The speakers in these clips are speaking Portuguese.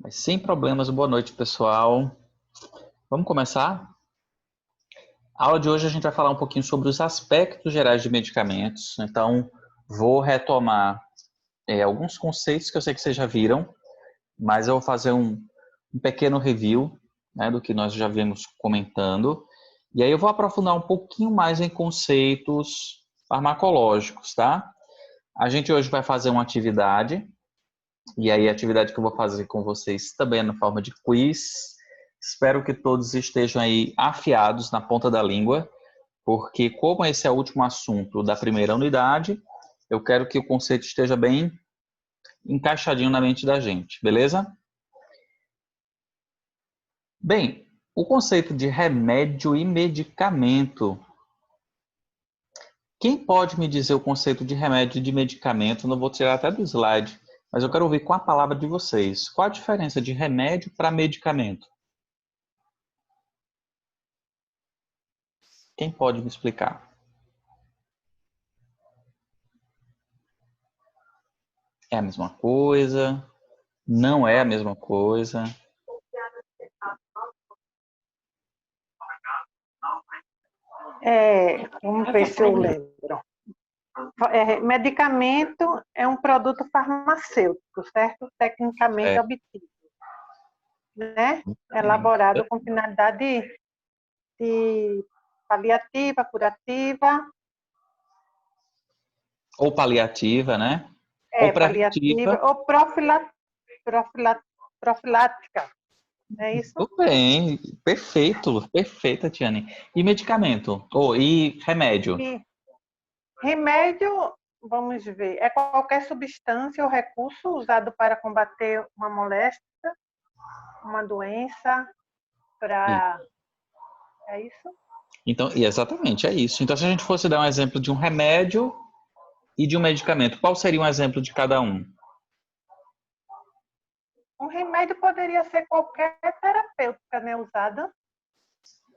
Mas sem problemas, boa noite, pessoal. Vamos começar? A aula de hoje a gente vai falar um pouquinho sobre os aspectos gerais de medicamentos. Então, vou retomar alguns conceitos que eu sei que vocês já viram, mas eu vou fazer um pequeno review, né, do que nós já vimos comentando. E aí eu vou aprofundar um pouquinho mais em conceitos farmacológicos, tá? A gente hoje vai fazer uma atividade. E aí, a atividade que eu vou fazer com vocês também é na forma de quiz. Espero que todos estejam aí afiados na ponta da língua, porque como esse é o último assunto da primeira unidade, eu quero que o conceito esteja bem encaixadinho na mente da gente, beleza? Bem, o conceito de remédio e medicamento. Quem pode me dizer o conceito de remédio e de medicamento? Não vou tirar até do slide, mas eu quero ouvir com a palavra de vocês. Qual a diferença de remédio para medicamento? Quem pode me explicar? É a mesma coisa? Não é a mesma coisa? Vamos ver se eu lembro. Medicamento é um produto farmacêutico, certo? Tecnicamente É. obtido, né? Elaborado com finalidade de paliativa, curativa, Ou paliativa, né? Ou paliativa preventiva. ou profilática. É isso? Tudo bem, perfeito, perfeita, Tiane. E medicamento? E remédio? E remédio, vamos ver, é qualquer substância ou recurso usado para combater uma moléstia, uma doença, para... É isso? Então, exatamente, é isso. Então, se a gente fosse dar um exemplo de um remédio e de um medicamento, qual seria um exemplo de cada um? Um remédio poderia ser qualquer terapêutica, né, usada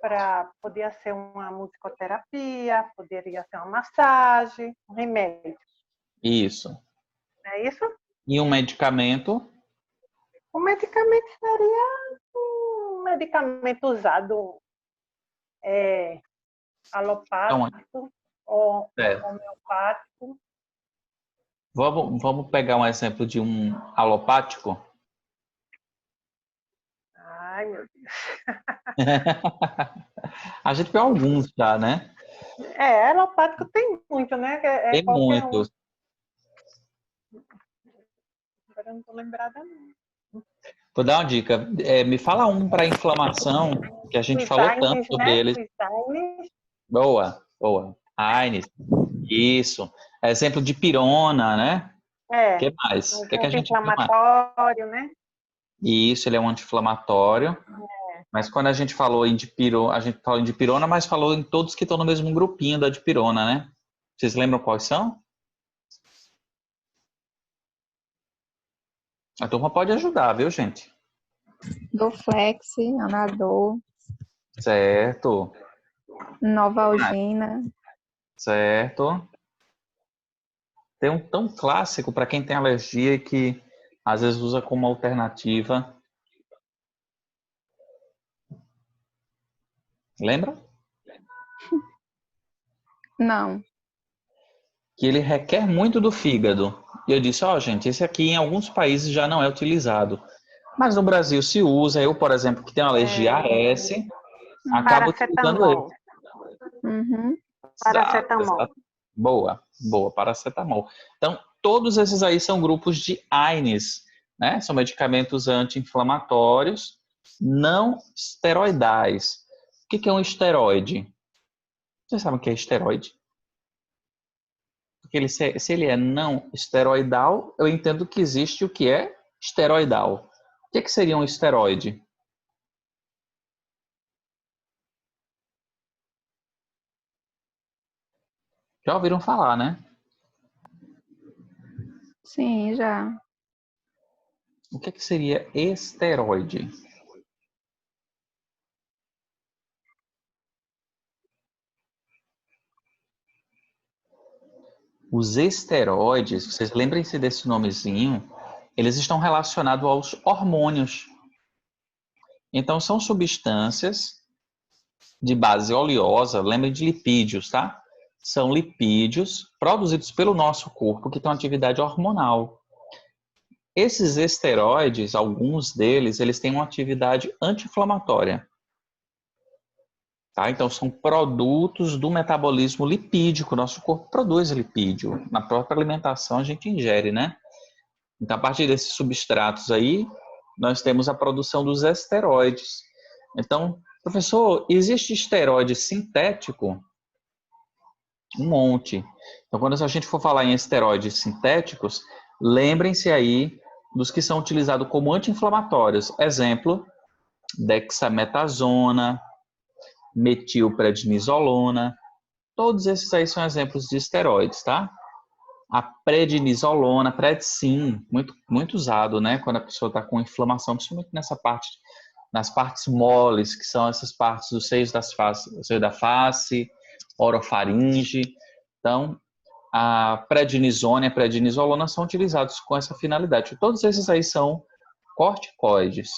para... Poderia ser uma musicoterapia, poderia ser uma massagem, um remédio. Isso. É isso? E um medicamento? O medicamento seria um medicamento usado Então, alopático ou é. homeopático. Vamos pegar um exemplo de um alopático? Ai, meu Deus. A gente viu alguns já, né? Alopático tem muito, né? É Tem qualquer um. muitos. Agora eu não estou lembrada, não. Vou dar uma dica. Me fala um para inflamação, que a gente Os falou tanto AINES, sobre né? eles. Os AINES. Boa, boa. Aines. Isso. Exemplo de pirona, né? O que mais? O que, que a gente viu mais? Anti-inflamatório, né? Isso, ele é um anti-inflamatório. Mas quando a gente falou em dipirona, a gente falou em dipirona, mas falou em todos que estão no mesmo grupinho da dipirona, né? Vocês lembram quais são? A turma pode ajudar, viu, gente? Doflex, Anadol, Certo, Novalgina. certo. Tem um tão clássico para quem tem alergia e que às vezes usa como alternativa. Lembra? Não. Que ele requer muito do fígado. E eu disse, gente, esse aqui em alguns países já não é utilizado. Mas no Brasil se usa. Eu, por exemplo, que tenho alergia a S, acabo utilizando ele. Paracetamol. Uhum. Exato, Paracetamol. exato. Boa, boa, paracetamol. Então, todos esses aí são grupos de AINES, né? São medicamentos anti-inflamatórios não esteroidais. O que é um esteroide? Vocês sabem o que é esteroide? Porque se ele é não esteroidal, eu entendo que existe o que é esteroidal. O que seria um esteroide? Já ouviram falar, né? Sim, já. O que seria esteroide? Os esteroides, vocês lembrem-se desse nomezinho, eles estão relacionados aos hormônios. Então, são substâncias de base oleosa, lembrem de lipídios, tá? São lipídios produzidos pelo nosso corpo que têm uma atividade hormonal. Esses esteroides, alguns deles, eles têm uma atividade anti-inflamatória. Tá? Então, são produtos do metabolismo lipídico. Nosso corpo produz lipídio. Na própria alimentação, a gente ingere, né? Então, a partir desses substratos aí, nós temos a produção dos esteroides. Então, professor, existe esteroide sintético? Um monte. Então, quando a gente for falar em esteroides sintéticos, lembrem-se aí dos que são utilizados como anti-inflamatórios. Exemplo, dexametasona, metilprednisolona. Todos esses aí são exemplos de esteroides, tá? A prednisolona, predsim, muito usado, né? Quando a pessoa está com inflamação, principalmente nas partes moles, que são essas partes dos seios seio da face, orofaringe. Então, a prednisona e a prednisolona são utilizados com essa finalidade. Todos esses aí são corticoides.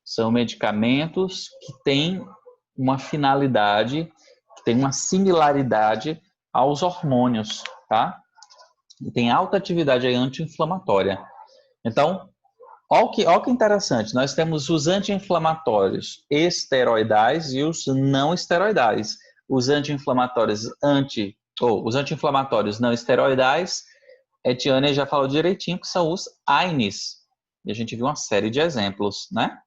São medicamentos que têm uma finalidade, que têm uma similaridade aos hormônios, tá? E tem alta atividade anti-inflamatória. Então, olha que interessante, nós temos os anti-inflamatórios esteroidais e os não esteroidais. Os anti-inflamatórios os anti-inflamatórios não esteroidais, Etiane já falou direitinho, que são os AINES. E a gente viu uma série de exemplos, né?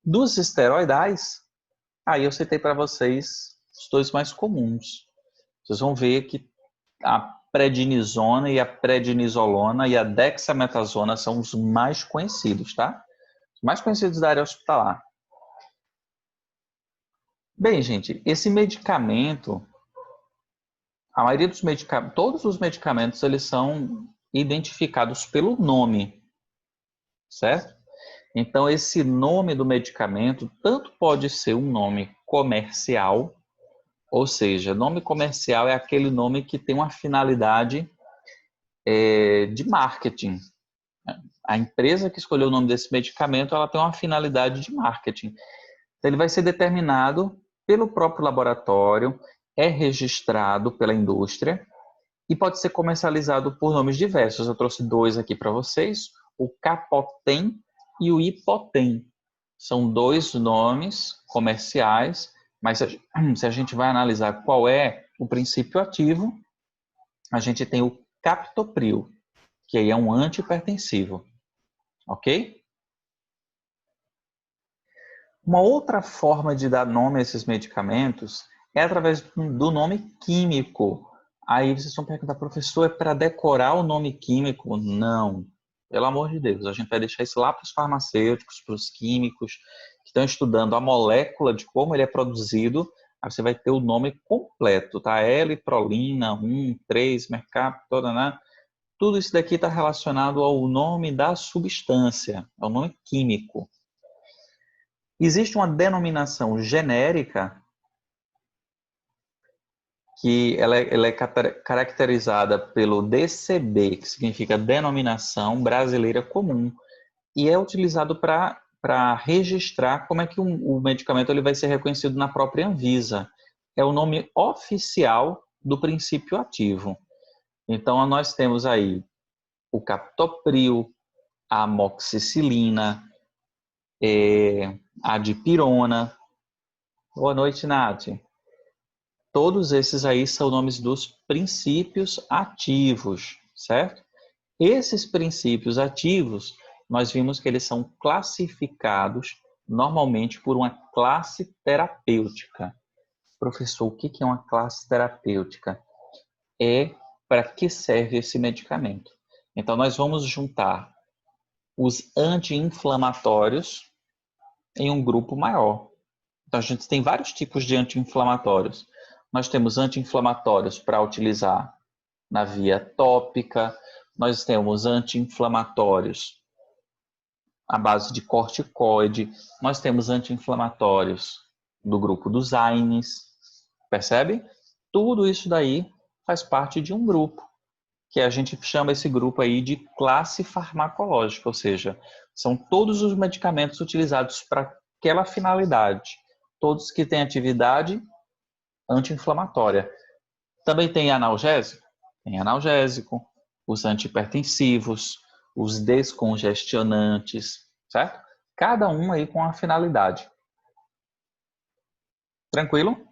Dos esteroidais, aí eu citei para vocês os dois mais comuns. Vocês vão ver que a prednisona e a prednisolona e a dexametasona são os mais conhecidos, tá? Os mais conhecidos da área hospitalar. Bem, gente, esse medicamento, a maioria dos medicamentos, todos os medicamentos, eles são identificados pelo nome, certo? Então, esse nome do medicamento tanto pode ser um nome comercial, ou seja, nome comercial é aquele nome que tem uma finalidade de marketing. A empresa que escolheu o nome desse medicamento, ela tem uma finalidade de marketing. Então, ele vai ser determinado pelo próprio laboratório, é registrado pela indústria e pode ser comercializado por nomes diversos. Eu trouxe dois aqui para vocês, o Capotem e o Ipotem. São dois nomes comerciais, mas se a gente vai analisar qual é o princípio ativo, a gente tem o Captopril, que aí é um antihipertensivo, ok? Uma outra forma de dar nome a esses medicamentos é através do nome químico. Aí vocês vão perguntar, professor, é para decorar o nome químico? Não, pelo amor de Deus, a gente vai deixar isso lá para os farmacêuticos, para os químicos, que estão estudando a molécula de como ele é produzido. Aí você vai ter o nome completo, tá? L-prolina, 1, 3, mercap, toda, né? Tudo isso daqui está relacionado ao nome da substância, ao nome químico. Existe uma denominação genérica que ela é caracterizada pelo DCB, que significa Denominação Brasileira Comum, e é utilizado para registrar como é que o medicamento ele vai ser reconhecido na própria Anvisa. É o nome oficial do princípio ativo. Então, nós temos aí o captopril, a amoxicilina, a dipirona. Boa noite, Nath. Todos esses aí são nomes dos princípios ativos, certo? Esses princípios ativos, nós vimos que eles são classificados normalmente por uma classe terapêutica. Professor, o que é uma classe terapêutica? É para que serve esse medicamento. Então, nós vamos juntar os anti-inflamatórios em um grupo maior. Então, a gente tem vários tipos de anti-inflamatórios. Nós temos anti-inflamatórios para utilizar na via tópica, nós temos anti-inflamatórios à base de corticoide, nós temos anti-inflamatórios do grupo dos AINES, percebe? Tudo isso daí faz parte de um grupo. que a gente chama esse grupo aí de classe farmacológica, ou seja, são todos os medicamentos utilizados para aquela finalidade, todos que têm atividade anti-inflamatória. Também tem analgésico? Tem analgésico, os antihipertensivos, os descongestionantes, certo? Cada um aí com a finalidade. Tranquilo?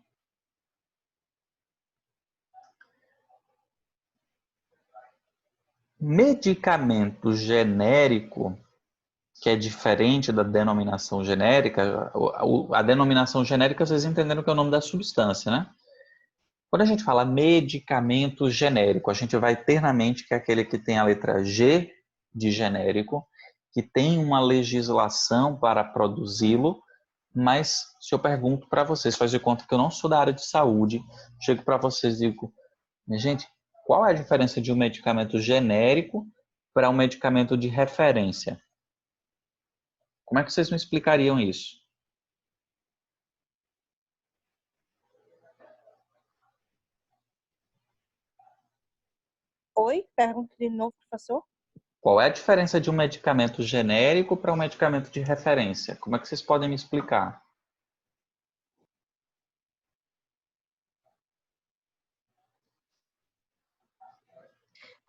Medicamento genérico, que é diferente da denominação genérica, a denominação genérica vocês entenderam que é o nome da substância, né? Quando a gente fala medicamento genérico, a gente vai ter na mente que é aquele que tem a letra G de genérico, que tem uma legislação para produzi-lo, mas se eu pergunto para vocês, faz de conta que eu não sou da área de saúde, chego para vocês e digo, gente, qual é a diferença de um medicamento genérico para um medicamento de referência? Como é que vocês me explicariam isso? Oi? Pergunta de novo, professor. Qual é a diferença de um medicamento genérico para um medicamento de referência? Como é que vocês podem me explicar?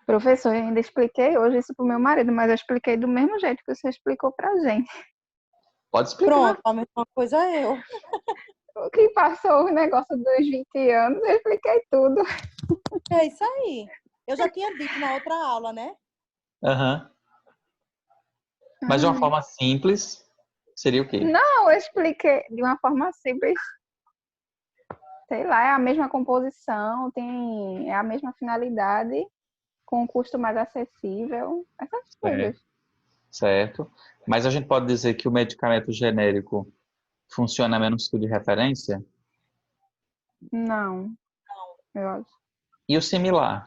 Professor, eu ainda expliquei hoje isso pro meu marido, mas eu expliquei do mesmo jeito que você explicou pra gente. Pode explicar. Pronto, a mesma coisa eu. O que passou o negócio dos 20 anos, eu expliquei tudo. É isso aí. Eu já tinha dito na outra aula, né? Uhum. Mas de uma forma simples, seria o quê? Não, eu expliquei de uma forma simples. Sei lá, é a mesma composição, é a mesma finalidade, com um custo mais acessível, essas coisas. Certo. Mas a gente pode dizer que o medicamento genérico funciona menos que o de referência? Não, eu acho. E o similar?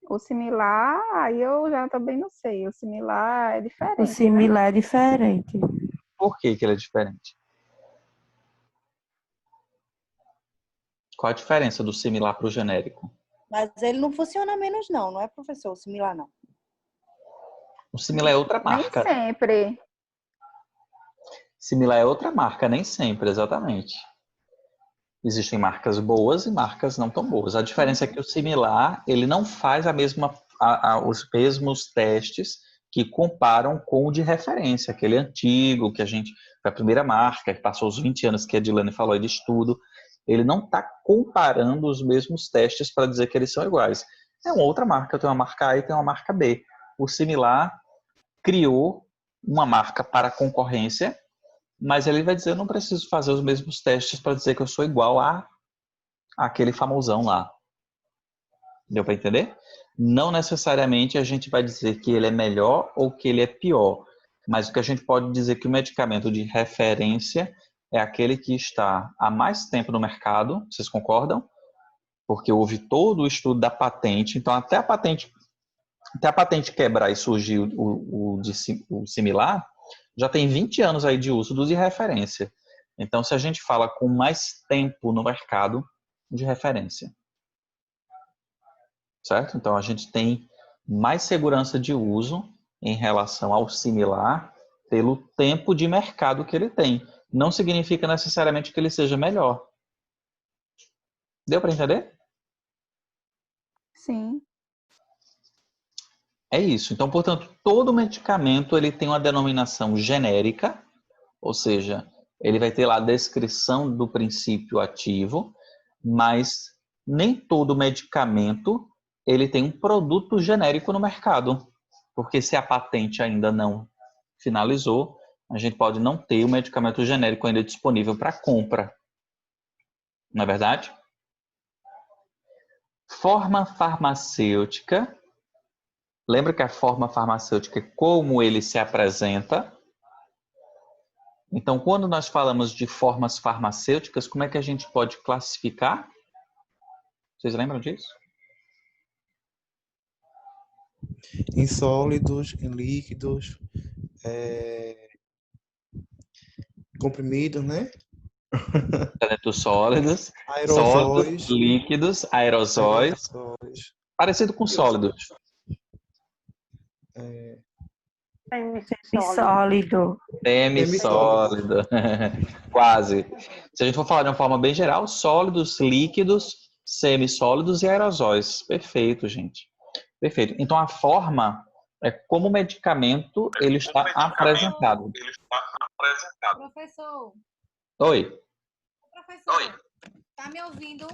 O similar, aí eu já também não sei. O similar é diferente. O similar é diferente. Por que que ele é diferente? Qual a diferença do similar para o genérico? Mas ele não funciona menos, não é, professor? Similar, não. O similar é outra marca. Nem sempre. Similar é outra marca, nem sempre, exatamente. Existem marcas boas e marcas não tão boas. A diferença é que o similar, ele não faz os mesmos testes que comparam com o de referência, aquele antigo, que foi a primeira marca, que passou os 20 anos que a Dilane falou aí de estudo. Ele não está comparando os mesmos testes para dizer que eles são iguais. É uma outra marca, tem uma marca A e tem uma marca B. O similar criou uma marca para concorrência, mas ele vai dizer, eu não preciso fazer os mesmos testes para dizer que eu sou igual a aquele famosão lá. Deu para entender? Não necessariamente a gente vai dizer que ele é melhor ou que ele é pior, mas o que a gente pode dizer que o medicamento de referência é aquele que está há mais tempo no mercado, vocês concordam? Porque houve todo o estudo da patente, então até a patente quebrar e surgir o similar, já tem 20 anos aí de uso do de referência. Então, se a gente fala com mais tempo no mercado, de referência. Certo? Então, a gente tem mais segurança de uso em relação ao similar pelo tempo de mercado que ele tem. Não significa necessariamente que ele seja melhor. Deu para entender? Sim. É isso. Então, portanto, todo medicamento ele tem uma denominação genérica, ou seja, ele vai ter lá a descrição do princípio ativo, mas nem todo medicamento ele tem um produto genérico no mercado, porque se a patente ainda não finalizou, a gente pode não ter o medicamento genérico ainda disponível para compra. Não é verdade? Forma farmacêutica. Lembra que a forma farmacêutica é como ele se apresenta? Então, quando nós falamos de formas farmacêuticas, como é que a gente pode classificar? Vocês lembram disso? Em sólidos, em líquidos, comprimidos, né? Elementos sólidos, Aerosóis, líquidos, aerosóis. Parecido com sólidos. Sólido. Semissólido. Quase. Se a gente for falar de uma forma bem geral, sólidos, líquidos, semissólidos e aerosóis. Perfeito, gente. Perfeito. Então, a forma é como o medicamento ele está apresentado. Professor, Oi. professor, tá me ouvindo?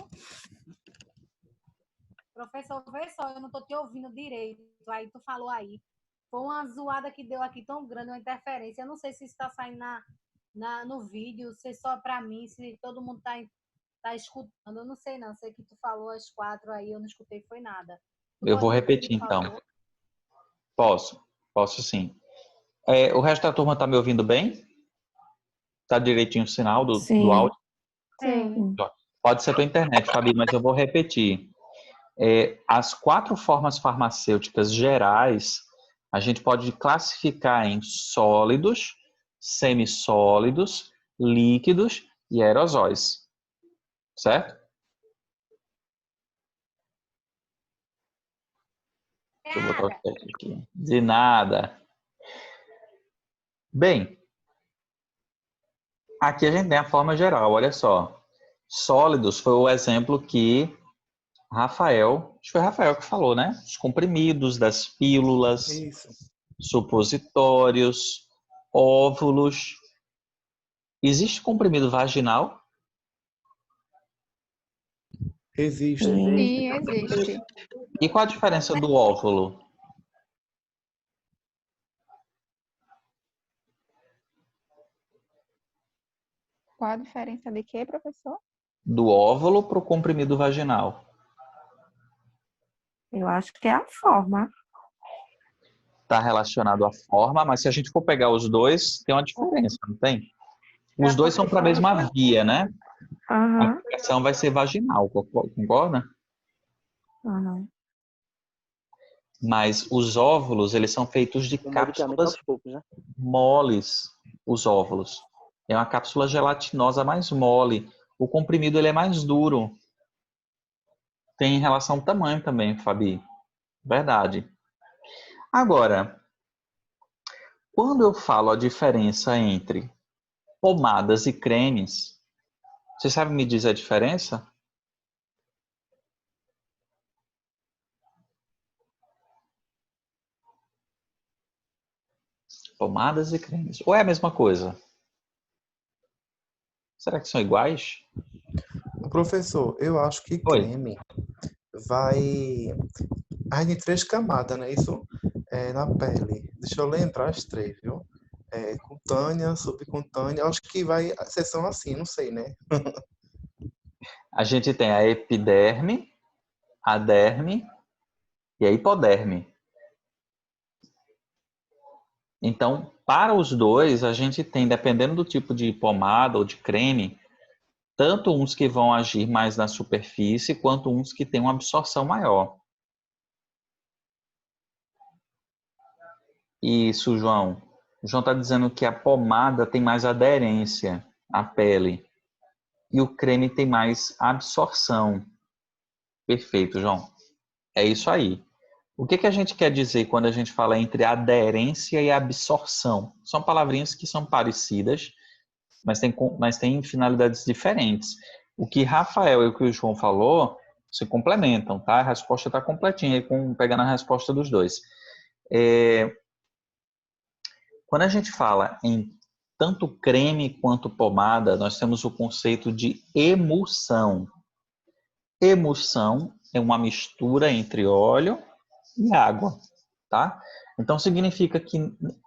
Professor, vê só, eu não tô te ouvindo direito. Aí tu falou aí. Foi uma zoada que deu aqui tão grande, uma interferência. Eu não sei se isso está saindo no vídeo, se é só para mim, se todo mundo tá escutando. Eu não sei não. Sei que tu falou às 4 aí, eu não escutei, foi nada. Tu Eu vou pode repetir repetir, por então. favor? Posso sim. O resto da turma está me ouvindo bem? Tá direitinho o sinal do Sim. áudio? Sim. Pode ser pela internet, Fabi, mas eu vou repetir. As 4 formas farmacêuticas gerais, a gente pode classificar em sólidos, semissólidos, líquidos e aerosóis. Certo? Deixa eu botar o chat aqui. De nada. Bem, aqui a gente tem a forma geral, olha só. Sólidos foi o exemplo que acho que foi Rafael que falou, né? Os comprimidos, das pílulas, Isso. supositórios, óvulos. Existe comprimido vaginal? Existe. Sim, existe. E qual a diferença do óvulo? Qual a diferença de quê, professor? Do óvulo para o comprimido vaginal? Eu acho que é a forma. Está relacionado à forma, mas se a gente for pegar os dois, tem uma diferença, não tem? Os dois são para a mesma via, né? A Aham. aplicação vai ser vaginal, concorda? Aham. Mas os óvulos, eles são feitos de O medicamento cápsulas aos poucos, né? moles, os óvulos. É uma cápsula gelatinosa mais mole. O comprimido ele é mais duro. Tem relação ao tamanho também, Fabi. Verdade. Agora, quando eu falo a diferença entre pomadas e cremes, você sabe me dizer a diferença? Pomadas e cremes. Ou é a mesma coisa? Será que são iguais? Professor, eu acho que Oi. creme vai. Aí tem 3 camadas, né? Isso na pele. Deixa eu lembrar as 3, viu? Cutânea, subcutânea. Acho que vai. Vocês são assim, não sei, né? A gente tem a epiderme, a derme e a hipoderme. Então, para os dois, a gente tem, dependendo do tipo de pomada ou de creme, tanto uns que vão agir mais na superfície, quanto uns que têm uma absorção maior. Isso, João. O João está dizendo que a pomada tem mais aderência à pele e o creme tem mais absorção. Perfeito, João. É isso aí. O que a gente quer dizer quando a gente fala entre aderência e absorção? São palavrinhas que são parecidas, mas tem finalidades diferentes. O que Rafael e o que o João falou se complementam, tá? A resposta está completinha, pegando a resposta dos dois. Quando a gente fala em tanto creme quanto pomada, nós temos o conceito de emulsão. Emulsão é uma mistura entre óleo e água, tá? Então significa que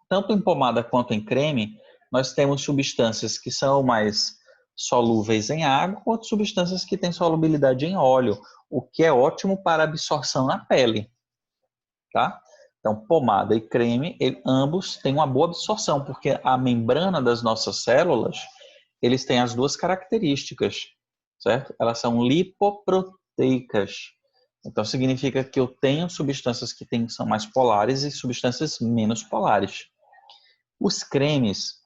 tanto em pomada quanto em creme, nós temos substâncias que são mais solúveis em água, quanto substâncias que têm solubilidade em óleo, o que é ótimo para absorção na pele, tá? Então, pomada e creme, ambos têm uma boa absorção, porque a membrana das nossas células, eles têm as duas características, certo? Elas são lipoproteicas. Então, significa que eu tenho substâncias que são mais polares e substâncias menos polares. Os cremes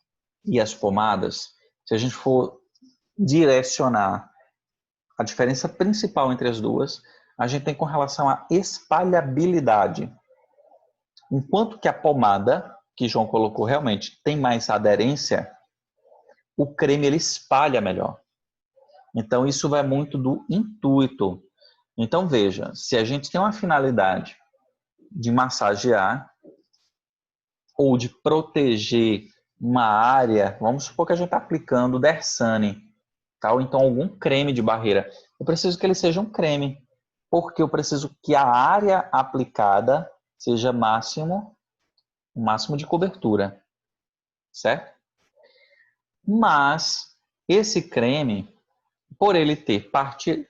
e as pomadas, se a gente for direcionar a diferença principal entre as duas, a gente tem com relação à espalhabilidade. Enquanto que a pomada, que João colocou realmente, tem mais aderência, o creme ele espalha melhor. Então, isso vai muito do intuito. Então, veja, se a gente tem uma finalidade de massagear ou de proteger uma área, vamos supor que a gente está aplicando Dersane, tá? Ou então algum creme de barreira. Eu preciso que ele seja um creme, porque eu preciso que a área aplicada seja o máximo de cobertura, certo? Mas esse creme, por ele ter parte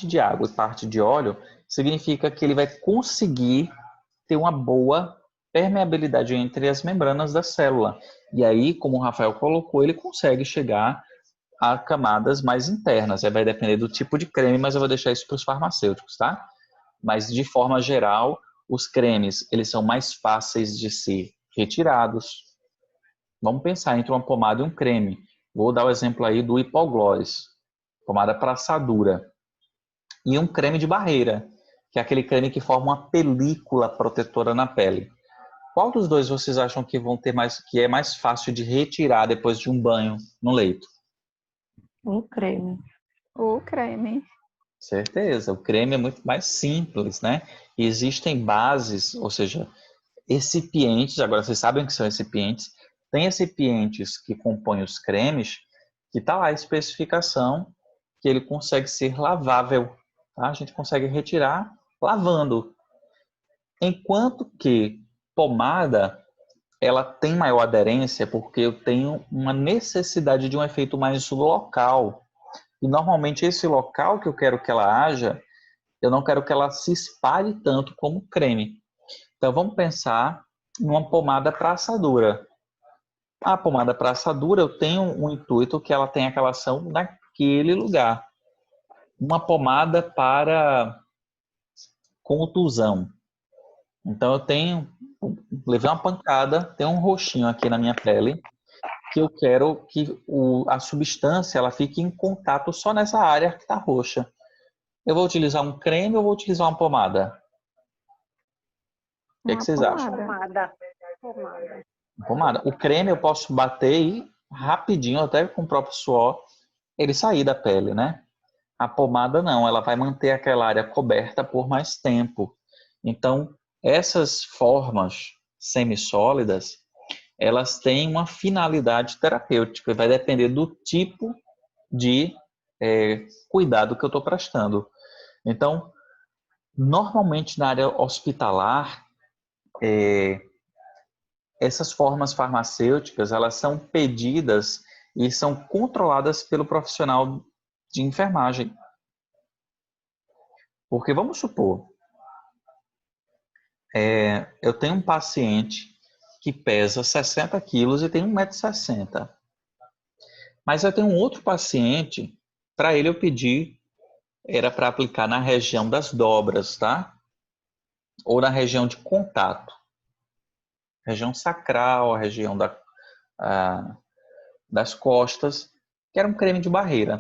de água e parte de óleo, significa que ele vai conseguir ter uma boa permeabilidade entre as membranas da célula. E aí, como o Rafael colocou, ele consegue chegar a camadas mais internas. Aí vai depender do tipo de creme, mas eu vou deixar isso para os farmacêuticos, tá? Mas, de forma geral, os cremes, eles são mais fáceis de ser retirados. Vamos pensar entre uma pomada e um creme. Vou dar o exemplo aí do Hipoglós, pomada para assadura. E um creme de barreira, que é aquele creme que forma uma película protetora na pele. Qual dos dois vocês acham que que é mais fácil de retirar depois de um banho no leito? O creme. O creme. Certeza, o creme é muito mais simples, né? E existem bases, ou seja, recipientes, agora vocês sabem o que são recipientes, tem recipientes que compõem os cremes, que está lá a especificação que ele consegue ser lavável, tá? A gente consegue retirar lavando. Enquanto que pomada, ela tem maior aderência porque eu tenho uma necessidade de um efeito mais local. E normalmente esse local que eu quero que ela haja, eu não quero que ela se espalhe tanto como creme. Então vamos pensar numa pomada para assadura. A pomada para assadura, eu tenho um intuito que ela tenha aquela ação naquele lugar. Uma pomada para contusão. Então levei uma pancada, tem um roxinho aqui na minha pele, que eu quero que a substância ela fique em contato só nessa área que está roxa. Eu vou utilizar um creme ou vou utilizar uma pomada? O que Uma vocês acham? pomada. Pomada. Pomada. O creme eu posso bater e rapidinho, até com o próprio suor, ele sair da pele, né? A pomada não, ela vai manter aquela área coberta por mais tempo. Então, essas formas semissólidas, elas têm uma finalidade terapêutica, vai depender do tipo de cuidado que eu estou prestando. Então, normalmente na área hospitalar, essas formas farmacêuticas, elas são pedidas e são controladas pelo profissional de enfermagem. Porque vamos supor, eu tenho um paciente que pesa 60 quilos e tem 1,60 m. Mas eu tenho um outro paciente, para ele eu pedi, era para aplicar na região das dobras, tá? Ou na região de contato. Região sacral, a região das costas, que era um creme de barreira.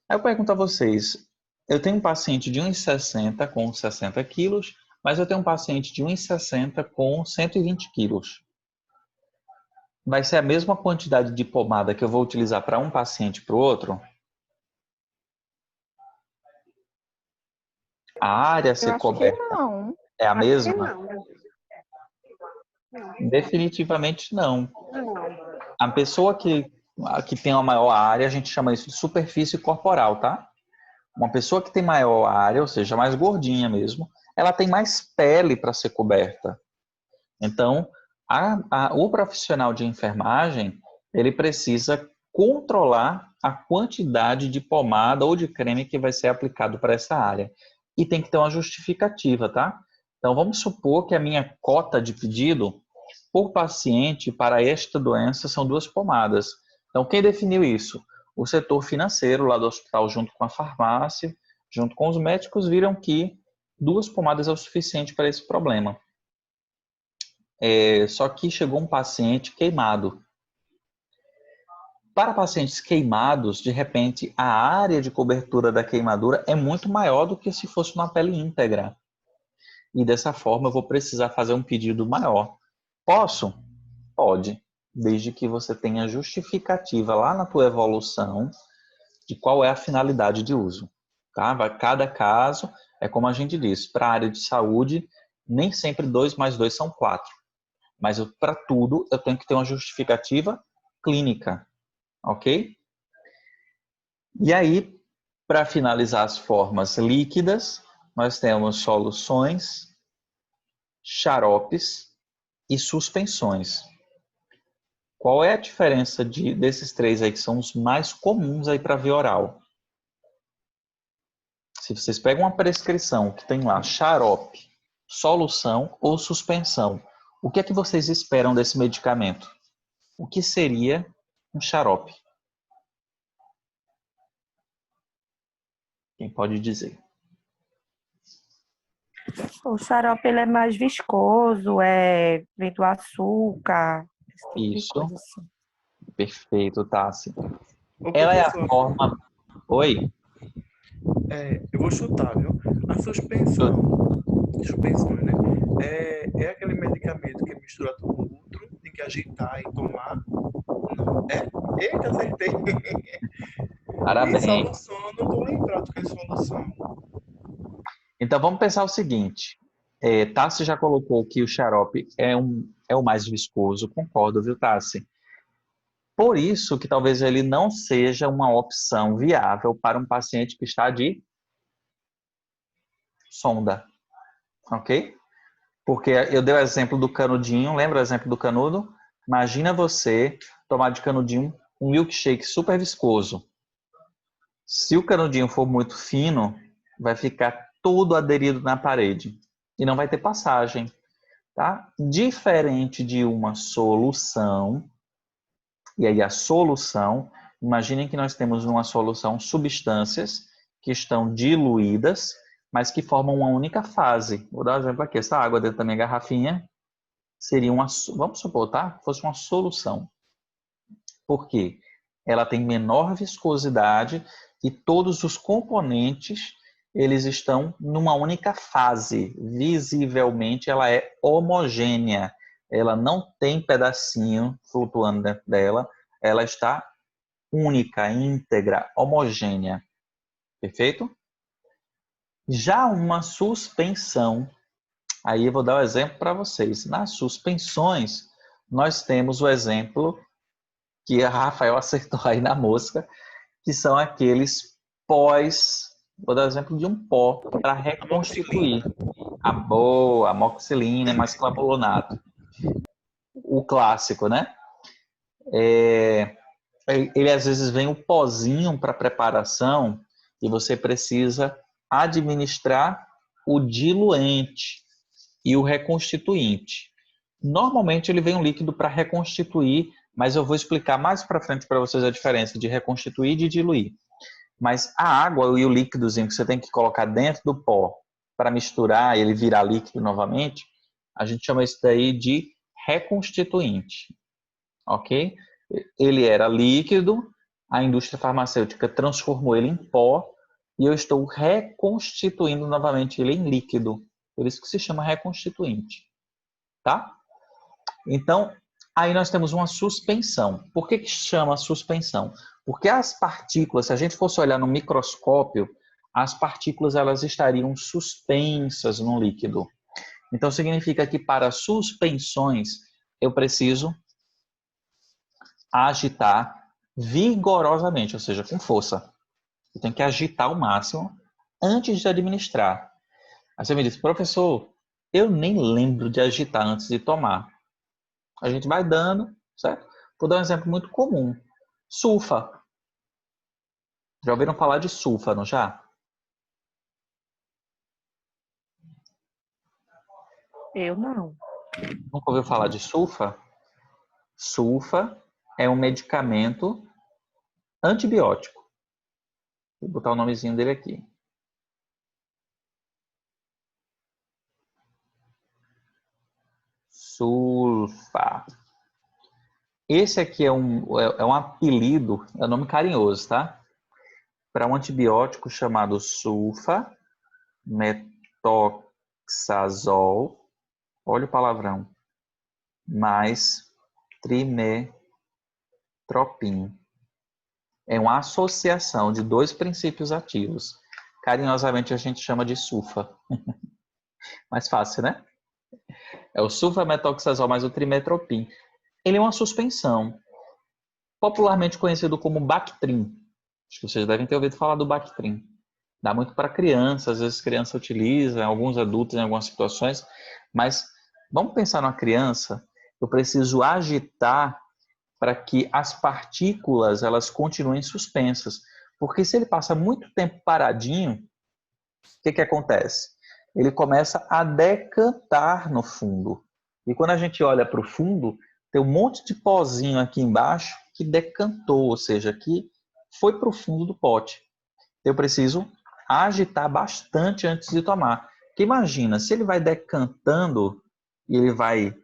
Aí eu pergunto a vocês, eu tenho um paciente de 1,60 com 60 quilos, mas eu tenho um paciente de 1,60 com 120 quilos. Vai ser a mesma quantidade de pomada que eu vou utilizar para um paciente e para o outro? A área a Eu ser acho que coberta não. é a Acho que mesma? não. Definitivamente não. Não. A pessoa que tem uma maior área, a gente chama isso de superfície corporal, tá? Uma pessoa que tem maior área, ou seja, mais gordinha mesmo, ela tem mais pele para ser coberta. Então, o profissional de enfermagem, ele precisa controlar a quantidade de pomada ou de creme que vai ser aplicado para essa área. E tem que ter uma justificativa, tá? Então, vamos supor que a minha cota de pedido por paciente para esta doença são 2 pomadas. Então, quem definiu isso? O setor financeiro lá do hospital, junto com a farmácia, junto com os médicos, viram que 2 pomadas é o suficiente para esse problema. Só que chegou um paciente queimado. Para pacientes queimados, de repente, a área de cobertura da queimadura é muito maior do que se fosse uma pele íntegra. E dessa forma eu vou precisar fazer um pedido maior. Posso? Pode, desde que você tenha justificativa lá na tua evolução de qual é a finalidade de uso. Tá? Cada caso, é como a gente diz, para a área de saúde, nem sempre 2 mais 2 são 4. Mas para tudo eu tenho que ter uma justificativa clínica, ok? E aí, para finalizar as formas líquidas, nós temos soluções, xaropes e suspensões. Qual é a diferença desses três aí que são os mais comuns aí para via oral? Se vocês pegam uma prescrição que tem lá xarope, solução ou suspensão, o que é que vocês esperam desse medicamento? O que seria um xarope? Quem pode dizer? O xarope ele é mais viscoso, vem do açúcar, esse tipo de Isso, coisa assim. perfeito, Tassi. Ô, Ela é a professor, forma... Oi? eu vou chutar, viu? A suspensão, né? É aquele medicamento que mistura tudo com outro, tem que agitar e tomar. Não, eita, acertei. E Parabéns. solução, eu não tô lembrado que é solução. Então vamos pensar o seguinte. Tassi já colocou que o xarope é o mais viscoso, concordo, viu, Tassi? Por isso que talvez ele não seja uma opção viável para um paciente que está de sonda, ok? Porque eu dei o exemplo do canudinho, lembra o exemplo do canudo? Imagina você tomar de canudinho um milkshake super viscoso. Se o canudinho for muito fino, vai ficar todo aderido na parede e não vai ter passagem, tá? Diferente de uma solução, e aí a solução, imaginem que nós temos numa solução substâncias que estão diluídas, mas que formam uma única fase. Vou dar um exemplo aqui, essa água dentro da minha garrafinha seria vamos supor, tá? Fosse uma solução. Por quê? Ela tem menor viscosidade e todos os componentes eles estão numa única fase. Visivelmente ela é homogênea. Ela não tem pedacinho flutuando dentro dela. Ela está única, íntegra, homogênea. Perfeito? Já uma suspensão, aí eu vou dar o um exemplo para vocês. Nas suspensões, nós temos o exemplo que a Rafael acertou aí na mosca, que são aqueles pós, vou dar o exemplo de um pó para reconstituir. A boa, amoxicilina, mais clavulato. O clássico, né? Ele às vezes vem o pozinho para preparação e você precisa administrar o diluente e o reconstituinte. Normalmente ele vem um líquido para reconstituir, mas eu vou explicar mais para frente para vocês a diferença de reconstituir e de diluir. Mas a água e o líquidozinho que você tem que colocar dentro do pó para misturar e ele virar líquido novamente, a gente chama isso daí de reconstituinte, ok? Ele era líquido, a indústria farmacêutica transformou ele em pó e eu estou reconstituindo novamente ele em líquido. Por isso que se chama reconstituinte, tá? Então, aí nós temos uma suspensão. Por que chama suspensão? Porque as partículas, se a gente fosse olhar no microscópio, as partículas elas estariam suspensas no líquido. Então, significa que para suspensões, eu preciso agitar vigorosamente, ou seja, com força. Eu tenho que agitar ao máximo antes de administrar. Aí você me diz, professor, eu nem lembro de agitar antes de tomar. A gente vai dando, certo? Vou dar um exemplo muito comum. Sulfa. Já ouviram falar de sulfa, não já? Eu não. Nunca ouviu falar de sulfa? Sulfa é um medicamento antibiótico. Vou botar o nomezinho dele aqui. Sulfa. Esse aqui é um apelido, é um nome carinhoso, tá? Para um antibiótico chamado sulfametoxazol, olha o palavrão, mais trimetropin. É uma associação de dois princípios ativos. Carinhosamente a gente chama de sulfa. Mais fácil, né? É o sulfametoxazol mais o trimetropin. Ele é uma suspensão, popularmente conhecido como Bactrim. Acho que vocês devem ter ouvido falar do Bactrim. Dá muito para criança, às vezes criança utiliza, alguns adultos em algumas situações, mas vamos pensar numa criança, eu preciso agitar para que as partículas elas continuem suspensas, porque se ele passa muito tempo paradinho, o que acontece? Ele começa a decantar no fundo. E quando a gente olha para o fundo, tem um monte de pozinho aqui embaixo que decantou, ou seja, que foi para o fundo do pote. Eu preciso agitar bastante antes de tomar. Porque imagina, se ele vai decantando e ele vai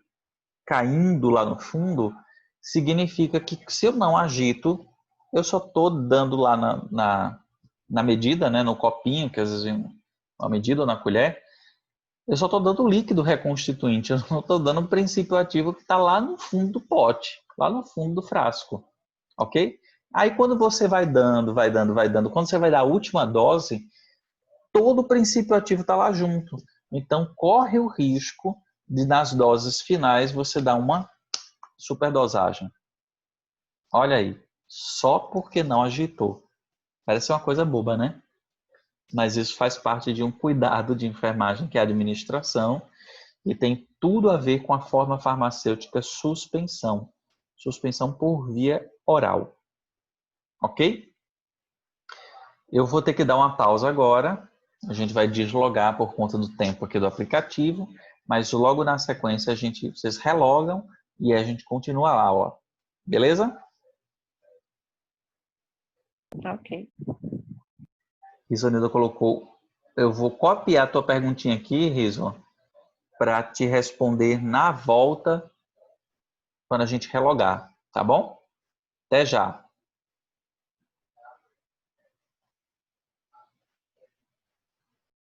caindo lá no fundo, significa que se eu não agito, eu só estou dando lá na medida, né, no copinho, que às vezes uma medida ou na colher, eu só estou dando o líquido reconstituinte, eu não estou dando o princípio ativo que está lá no fundo do pote, lá no fundo do frasco, ok? Aí quando você vai dando, quando você vai dar a última dose, todo o princípio ativo está lá junto. Então corre o risco de nas doses finais você dar uma superdosagem. Olha aí, só porque não agitou. Parece uma coisa boba, né? Mas isso faz parte de um cuidado de enfermagem, que é a administração, e tem tudo a ver com a forma farmacêutica suspensão. Suspensão por via oral. Ok? Eu vou ter que dar uma pausa agora. A gente vai deslogar por conta do tempo aqui do aplicativo, mas logo na sequência vocês relogam e a gente continua lá, ó. Beleza? Ok. Risonilda colocou. Eu vou copiar a tua perguntinha aqui, Riso, para te responder na volta quando a gente relogar, tá bom? Até já.